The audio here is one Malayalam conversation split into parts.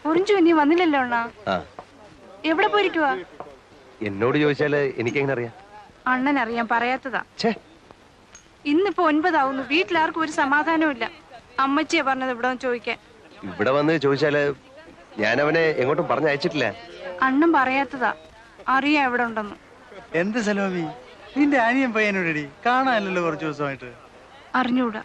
ഒറിഞ്ചു നീ വന്നില്ലല്ലോ അണ്ണാ. എവിടെ പോയിരിക്കുവാ? എന്നോട് ചോദിച്ചാല് എനിക്കെങ്ങനെ അറിയാം? അണ്ണൻ അറിയാൻ പറയാത്തതാ. ഇന്നിപ്പോ 9 ആവുന്നു. വീട്ടിലാർക്കും ഒരു സമാധാനവും ഇല്ല. അമ്മച്ചിയെ പറഞ്ഞത് ഇവിടെ ചോദിക്കാൻ. ഇവിടെ വന്ന് ചോദിച്ചാല് ഞാൻ അവനെ എങ്ങോട്ടും പറഞ്ഞയച്ചിട്ടില്ല. അണ്ണൻ പറയാത്തതാ. അറിയാ എവിടെ ഉണ്ടെന്ന്. എന്ത് സലോമി, നിന്റെ അനിയൻ പയ്യനോടി കാണാനല്ലോ കുറച്ചു ദിവസമായിട്ട്? അറിഞ്ഞൂടാ.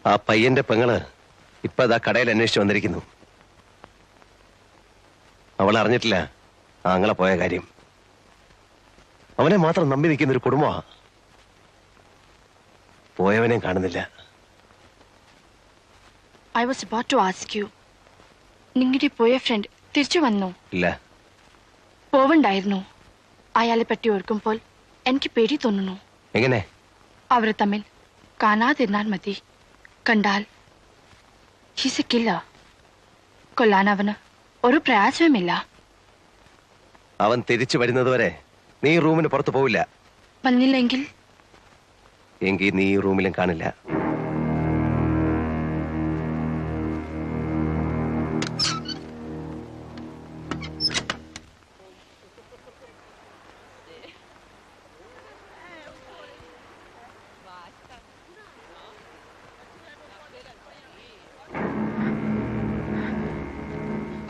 ആ പയ്യന്റെ പെങ്ങള് ഇപ്പൊ അതാ കടയിൽ അന്വേഷിച്ചു വന്നിരിക്കുന്നു. അവൾ അറിഞ്ഞിട്ടില്ല ആങ്ങളെ പോയ കാര്യം. അവനെ മാത്രം നമ്പി നിൽക്കുന്ന ഒരു കുടുംബമാ. പോയവനെ കാണുന്നില്ല. I was about to ask you, നിങ്ങളുടെ പോയ ഫ്രണ്ട് തിരിച്ചു വന്നോ? ഇല്ല. പോവണ്ടായിരുന്നു. അയാളെ പറ്റി ഓർക്കുമ്പോൾ എനിക്ക് പേടി തോന്നുന്നു. എങ്ങനെ? അവരെ തമ്മിൽ കാണാതിരുന്നാൽ മതി. കണ്ടാൽ ഹീസ് എ കില്ലർ. കൊല്ലാൻ അവന് ഒരു പ്രയാസവുമില്ല. അവൻ തിരിച്ചു വരുന്നതുവരെ നീ റൂമിന് പുറത്തു പോവില്ല. വന്നില്ലെങ്കിൽ എങ്കിൽ നീ ഈ റൂമിലും കാണില്ല.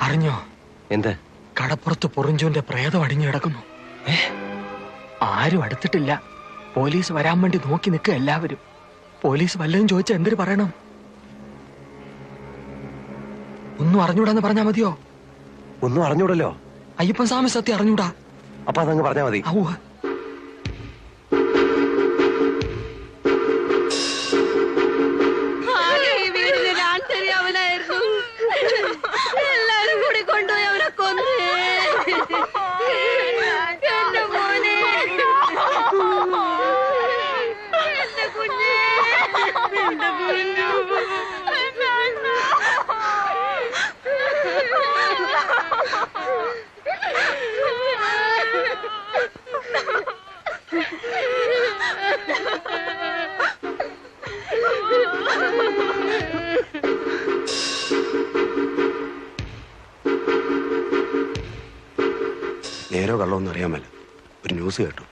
അറിഞ്ഞോ? എന്ത്? കടപ്പുറത്ത് പൊറിഞ്ചോന്റെ പ്രേതം അടിഞ്ഞു കിടക്കുന്നു. ആരും അടുത്തിട്ടില്ല. പോലീസ് വരാൻ വേണ്ടി നോക്കി നിൽക്കുക എല്ലാവരും. പോലീസ് വല്ലതും ചോദിച്ചാൽ എന്തിനു പറയണം? ഒന്നും അറിഞ്ഞൂടാന്ന് പറഞ്ഞാ മതിയോ? ഒന്നും അറിഞ്ഞൂടല്ലോ. അയ്യപ്പൻ സ്വാമി സത്യം അറിഞ്ഞൂടാ. അപ്പൊ അതങ്ങ് പറഞ്ഞാ മതി. എല്ലാരും കൂടി കൊണ്ടുപോയി അവരെ കൊന്നേ. എന്റെ മോനെ, എന്റെ കുഞ്ഞേ, എന്റെ കുഞ്ഞു. നേരോ കള്ളമൊന്നും അറിയാൻ മേല. ഒരു ന്യൂസ് കേട്ടു.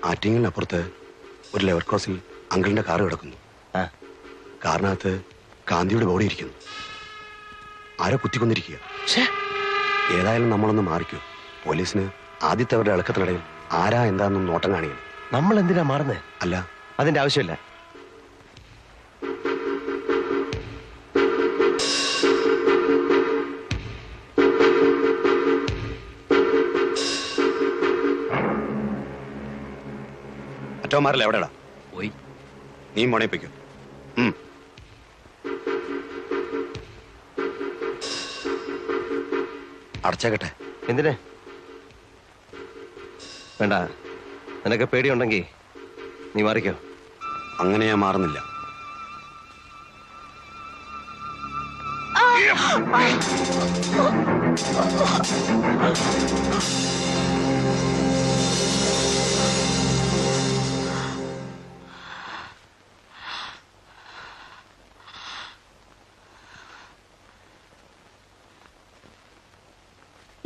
ആറ്റിങ്ങലിനപ്പുറത്ത് ഒരു ലെവർ ക്രോസിൽ അങ്കിളിന്റെ കാറ് കിടക്കുന്നു. കാറിനകത്ത് കാന്തിയുടെ ബോഡി ഇരിക്കുന്നു. ആരോ കുത്തിക്കൊന്നിരിക്കുക. ഏതായാലും നമ്മളൊന്ന് മാറിക്കൂ. പോലീസിന് ആദ്യത്തെ അവരുടെ ഇളക്കത്തിനിടയിൽ ആരാ എന്താണെന്നും നോട്ടം കാണിക്കണം. നമ്മൾ എന്തിനാ മാറുന്നേ? അല്ല, അതിന്റെ ആവശ്യമില്ല. മറ്റോമാരല്ല എവിടെടാ? പോയി. നീ മോണയിപ്പിക്കോ. അടച്ചേക്കട്ടെ. എന്തിനെ? വേണ്ട. നിനക്ക് പേടിയുണ്ടെങ്കിൽ നീ മാറിക്കോ. അങ്ങനെ ഞാൻ മാറുന്നില്ല.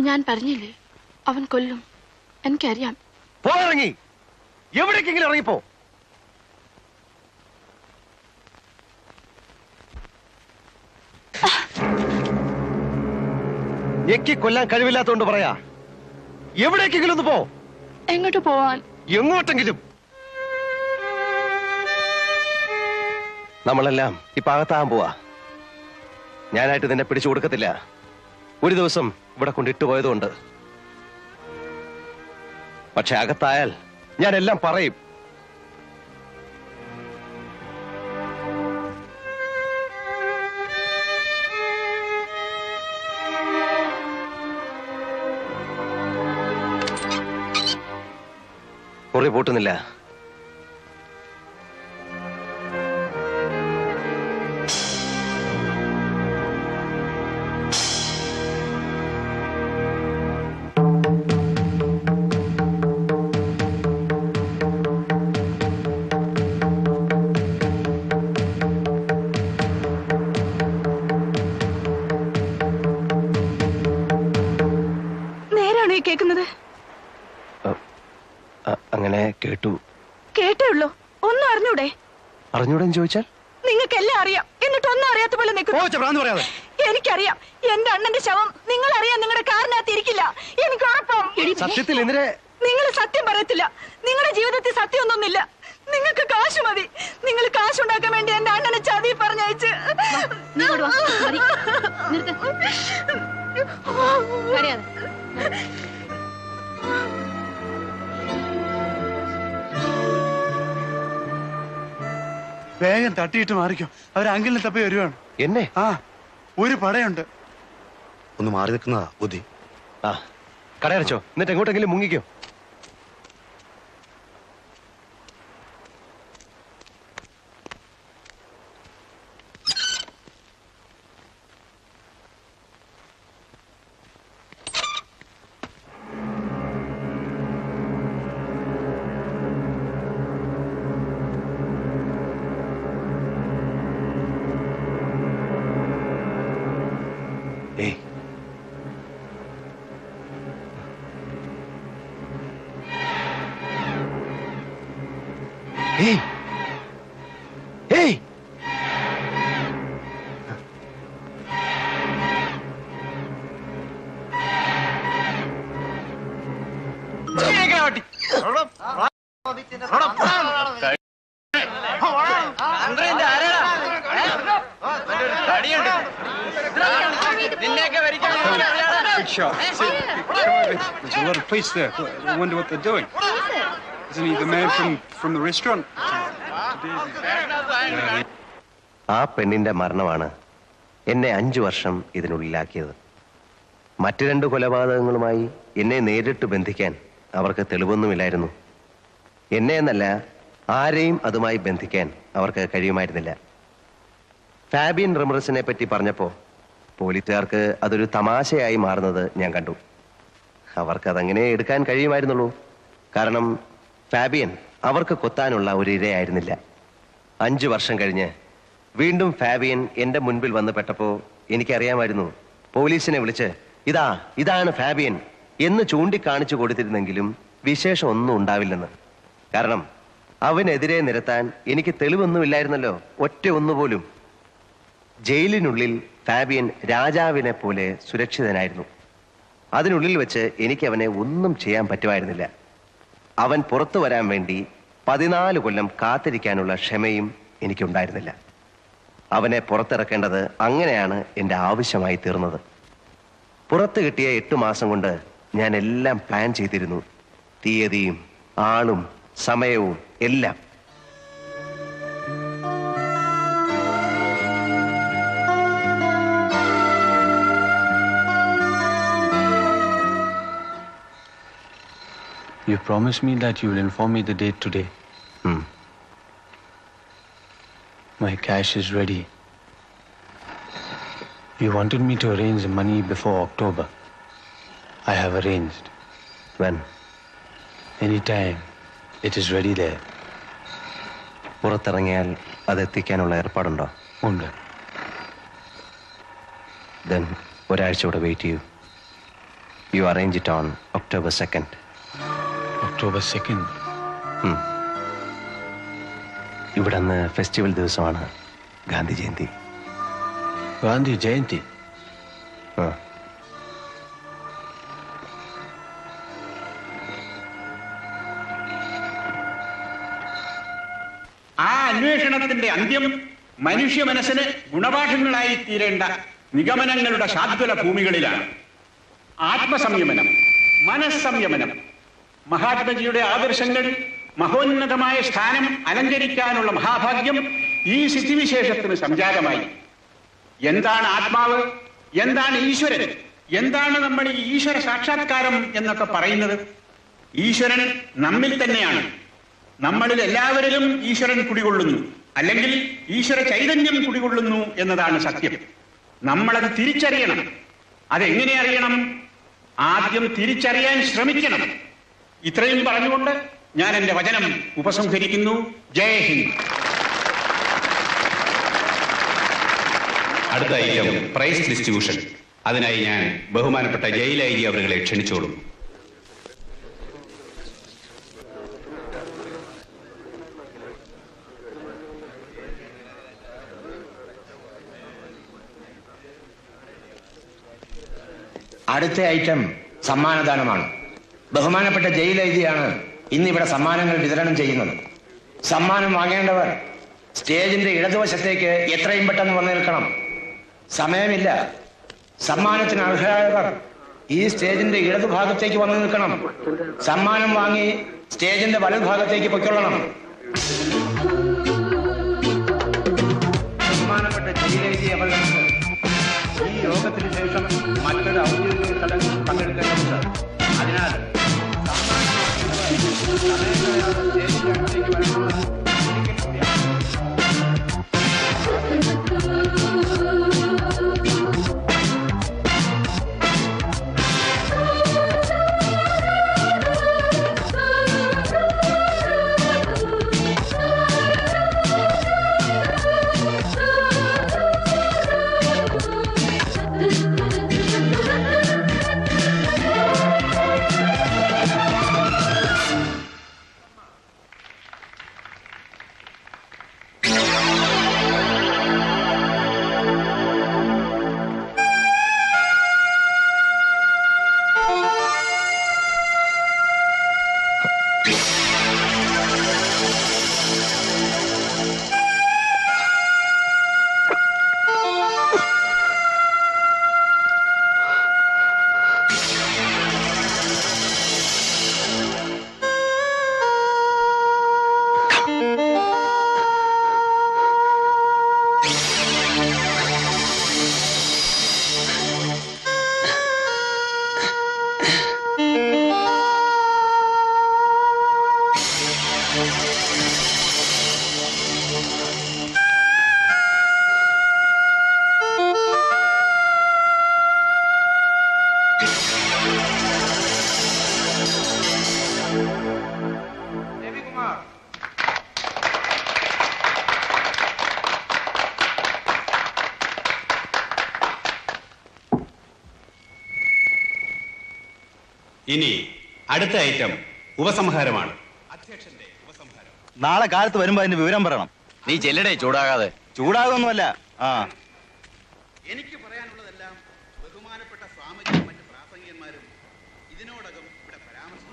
ഞാൻ പറഞ്ഞില്ലേ അവൻ കൊല്ലും. എനിക്കറിയാം. പോയിറങ്ങി. എവിടേക്കെങ്കിലും ഇറങ്ങിപ്പോ. ഞെക്കി കൊല്ലാൻ കഴിവില്ലാത്തോണ്ട് പറയാ. എവിടേക്കെങ്കിലും ഒന്ന് പോ. എങ്ങോട്ട് പോവാൻ? എങ്ങോട്ടെങ്കിലും. നമ്മളെല്ലാം ഇപ്പൊ അകത്താകാൻ പോവാ. ഞാനായിട്ട് നിന്നെ പിടിച്ചു കൊടുക്കത്തില്ല. ഒരു ദിവസം ഇവിടെ കൊണ്ടിട്ട് പോയതുകൊണ്ട്. പക്ഷെ അകത്തായാൽ ഞാൻ എല്ലാം പറയും. മുറി പൂട്ടുന്നില്ല. നേരാണോ ഈ കേൾക്കുന്നത്? അങ്ങനെ കേട്ടു. കേട്ടേ ഉള്ളൂ, ഒന്നും അറിഞ്ഞൂടെ? അറിഞ്ഞൂടെന്ന് ചോദിച്ചാൽ? നിങ്ങൾക്കെല്ലാം അറിയാം, എന്നിട്ട് ഒന്നും അറിയാത്ത പോലെ നിൽക്കുന്നു. എനിക്കറിയാം, എന്റെ അണ്ണന്റെ ശവം നിങ്ങൾ അറിയാൻ നിങ്ങളുടെ കാറിനകത്ത് ഇരിക്കില്ല. എനിക്ക് ഉറപ്പാണ്. സത്യത്തിൽ എന്തിനെ? നിങ്ങൾ സത്യം പറയത്തില്ല. നിങ്ങളുടെ ജീവിതത്തിൽ സത്യമൊന്നുമില്ല. നിങ്ങൾക്ക് കാശ് മതി. നിങ്ങൾ കാശുണ്ടാക്കാൻ വേണ്ടി എന്റെ അണ്ണനെ ചതി പറഞ്ഞയച്ച്. വേഗം തട്ടിയിട്ട് മാറിക്കോ, അവർ അങ്കിളിനെ തപ്പി വരുവാണ്. എന്നെ? ആ, ഒരു പടയുണ്ട്. ഒന്ന് മാറി നിൽക്കുന്നതാ ബുദ്ധി. ആ, കടയടച്ചോ, എന്നിട്ട് എങ്ങോട്ടെങ്കിലും മുങ്ങിക്കോ. ഏയ്, ഏയ്, ഏയ്, There's a lot of police there. I wonder what they're doing. Isn't he the man from the restaurant? ആ പെണ്ണിന്റെ മരണമാണ് എന്നെ 5 വർഷം ഇതിനുള്ളിലാക്കിയത്. മറ്റു 2 കൊലപാതകങ്ങളുമായി എന്നെ നേരിട്ട് ബന്ധിക്കാൻ അവർക്ക് തെളിവൊന്നുമില്ലായിരുന്നു. എന്നെ എന്നല്ല, ആരെയും അതുമായി ബന്ധിക്കാൻ അവർക്ക് കഴിയുമായിരുന്നില്ല. ഫാബിയൻ റമറസിനെ പറ്റി പറഞ്ഞപ്പോ പോലീസുകാർക്ക് അതൊരു തമാശയായി മാറുന്നത് ഞാൻ കണ്ടു. അവർക്കതങ്ങനെ എടുക്കാൻ കഴിയുമായിരുന്നുള്ളൂ. കാരണം ഫാബിയൻ അവർക്ക് കൊത്താനുള്ള ഒരു ഇരയായിരുന്നില്ല. 5 വർഷം കഴിഞ്ഞ് വീണ്ടും ഫാബിയൻ എന്റെ മുൻപിൽ വന്ന് പെട്ടപ്പോ എനിക്കറിയാമായിരുന്നു പോലീസിനെ വിളിച്ച് ഇതാണ് ഫാബിയൻ എന്ന് ചൂണ്ടിക്കാണിച്ചു കൊടുത്തിരുന്നെങ്കിലും വിശേഷം ഒന്നും ഉണ്ടാവില്ലെന്ന്. കാരണം അവനെതിരെ നിരത്താൻ എനിക്ക് തെളിവൊന്നുമില്ലായിരുന്നല്ലോ, ഒറ്റ ഒന്നുപോലും. ജയിലിനുള്ളിൽ ഫാബിയൻ രാജാവിനെ പോലെ സുരക്ഷിതനായിരുന്നു. അതിനുള്ളിൽ വെച്ച് എനിക്ക് അവനെ ഒന്നും ചെയ്യാൻ പറ്റുമായിരുന്നില്ല. അവൻ പുറത്തു വരാൻ വേണ്ടി 14 കൊല്ലം കാത്തിരിക്കാനുള്ള ക്ഷമയും എനിക്കുണ്ടായിരുന്നില്ല. അവനെ പുറത്തിറക്കേണ്ടത് അങ്ങനെയാണ് എൻ്റെ ആവശ്യമായി തീർന്നത്. പുറത്തു കിട്ടിയ 8 മാസം കൊണ്ട് ഞാൻ എല്ലാം പ്ലാൻ ചെയ്തിരുന്നു. തീയതിയും ആളും സമയവും എല്ലാം. You promised me that you will inform me the date today. My cash is ready. You wanted me to arrange the money before October. I have arranged. When? Anytime. It is ready there. പുറത്തിറങ്ങിയാൽ അതെത്തിക്കാനുള്ള ഏർപ്പാടുണ്ടോ? ഉണ്ട്. Then ഒരാഴ്ച കൂടെ വെയിറ്റ് ചെയ്യൂ. You arrange it on October 2nd. October 2nd? ഇവിടെ അന്ന് ഫെസ്റ്റിവൽ ദിവസമാണ്, ഗാന്ധി ജയന്തി. ഗാന്ധി ജയന്തി? ആ അന്വേഷണത്തിന്റെ അന്ത്യം മനുഷ്യ മനസ്സിന് ഗുണപാഠങ്ങളായി തീരേണ്ട നിഗമനങ്ങളുടെ ശാദ്വല ഭൂമികളിലാണ്. ആത്മസംയമനം, മനസ്സംയമനം, മഹാത്മജിയുടെ ആദർശങ്ങൾ മഹോന്നതമായ സ്ഥാനം അലങ്കരിക്കാനുള്ള മഹാഭാഗ്യം ഈ സ്ഥിതിവിശേഷത്തിന് സംജാതമായി. എന്താണ് ആത്മാവ്, എന്താണ് ഈശ്വരൻ, എന്താണ് നമ്മൾ ഈ ഈശ്വര സാക്ഷാത്കാരം എന്നൊക്കെ പറയുന്നത്? ഈശ്വരൻ നമ്മിൽ തന്നെയാണ്. നമ്മളിൽ എല്ലാവരിലും ഈശ്വരൻ കുടികൊള്ളുന്നു, അല്ലെങ്കിൽ ഈശ്വര ചൈതന്യം കുടികൊള്ളുന്നു എന്നതാണ് സത്യം. നമ്മളത് തിരിച്ചറിയണം. അതെങ്ങനെ അറിയണം? ആദ്യം തിരിച്ചറിയാൻ ശ്രമിക്കണം. ഇത്രയും പറഞ്ഞുകൊണ്ട് ഞാൻ എന്റെ വചനം ഉപസംഹരിക്കുന്നു. ജയ് ഹിന്ദ്. അടുത്ത ഐറ്റം പ്രൈസ് ഡിസ്ട്രിബ്യൂഷൻ. അതിനായി ഞാൻ ബഹുമാനപ്പെട്ട ജയിൽ ഐ ജി അവരെ ക്ഷണിച്ചോളും. അടുത്ത ഐറ്റം സമ്മാനദാനമാണ്. ബഹുമാനപ്പെട്ട ജയിൽ ഐ ജിയാണ് ഇന്നിവിടെ സമ്മാനങ്ങൾ വിതരണം ചെയ്യുന്നത്. സമ്മാനം വാങ്ങേണ്ടവർ സ്റ്റേജിന്റെ ഇടതുവശത്തേക്ക് എത്രയും പെട്ടെന്ന് വന്നു നിൽക്കണം. സമയമില്ല. സമ്മാനത്തിന് അർഹരായവർ ഈ സ്റ്റേജിന്റെ ഇടതുഭാഗത്തേക്ക് വന്നു നിൽക്കണം. സമ്മാനം വാങ്ങി സ്റ്റേജിന്റെ വലതുഭാഗത്തേക്ക് പൊയ്ക്കൊള്ളണം. ബഹുമാനപ്പെട്ട ജയിൽ ഐ ജി അവർക്ക് ഈ യോഗത്തിന് ശേഷം മറ്റൊരു ഔദ്യോഗിക ചടങ്ങിൽ പങ്കെടുക്കേണ്ടതുണ്ട്. അതിനാൽ ഇനി അടുത്ത ഐറ്റം ഉപസംഹാരമാണ്. അധ്യക്ഷന്റെ ഉപസംഹാരം. നാളെ കാലത്ത് വരുമ്പോ അതിന്റെ വിവരം പറയണം. നീ ചെല്ലടേ, ചൂടാകാതെ. ചൂടാകൊന്നുമല്ല. എനിക്ക് പറയാനുള്ളതെല്ലാം ബഹുമാനപ്പെട്ട സ്വാമിജിയും മറ്റ് പ്രാസംഗികന്മാരും ഇതിനോടകം ഇവിടെ പരാമർശിച്ചു.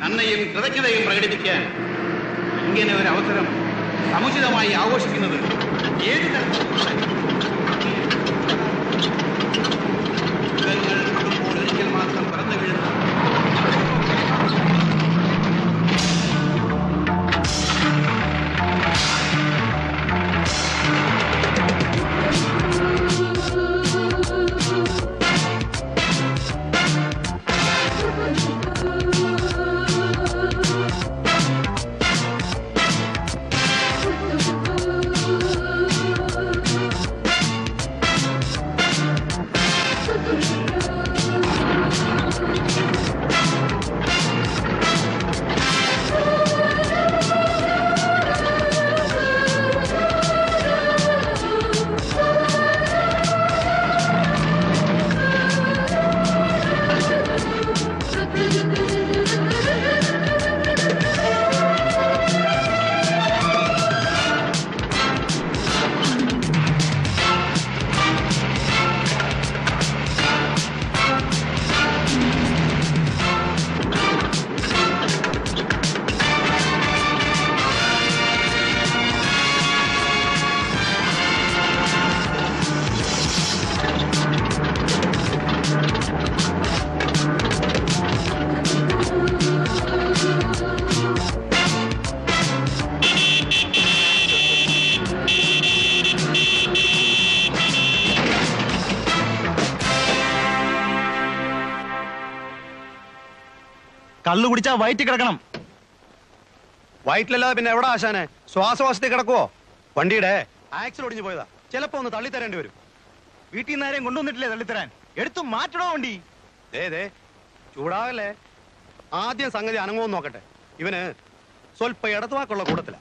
നന്ദിയും കൃതജ്ഞതയും പ്രകടിപ്പിക്കാൻ ഇങ്ങനെ ഒരു അവസരം സമുചിതമായി ആഘോഷിക്കുന്നത് ഏത് തരത്തിലുള്ള ഒരിക്കൽ മാത്രം പിറന്നു വീഴുന്ന കള്ളു കുടിച്ചാ വയറ്റി കിടക്കണം. വയറ്റിലല്ലാതെ പിന്നെ എവിടെ ആശാനെ? ശ്വാസവാസത്തിൽ കിടക്കുവോ? വണ്ടിയുടെ ആക്സിൽ ഒടിഞ്ഞു പോയതാ. ചിലപ്പോ ഒന്ന് തള്ളിത്തരേണ്ടി വരും. വീട്ടിൽ നിന്ന് ആരെയും കൊണ്ടുവന്നിട്ടില്ലേ തള്ളിത്തരാൻ? എടുത്തു മാറ്റണോ വണ്ടി? ദേ ചൂടാവല്ലേ. ആദ്യം സംഗതി അനങ്ങുമെന്ന് നോക്കട്ടെ. ഇവന് സ്വല്പ ഇടത്തുവാക്കുള്ള കൂട്ടത്തില.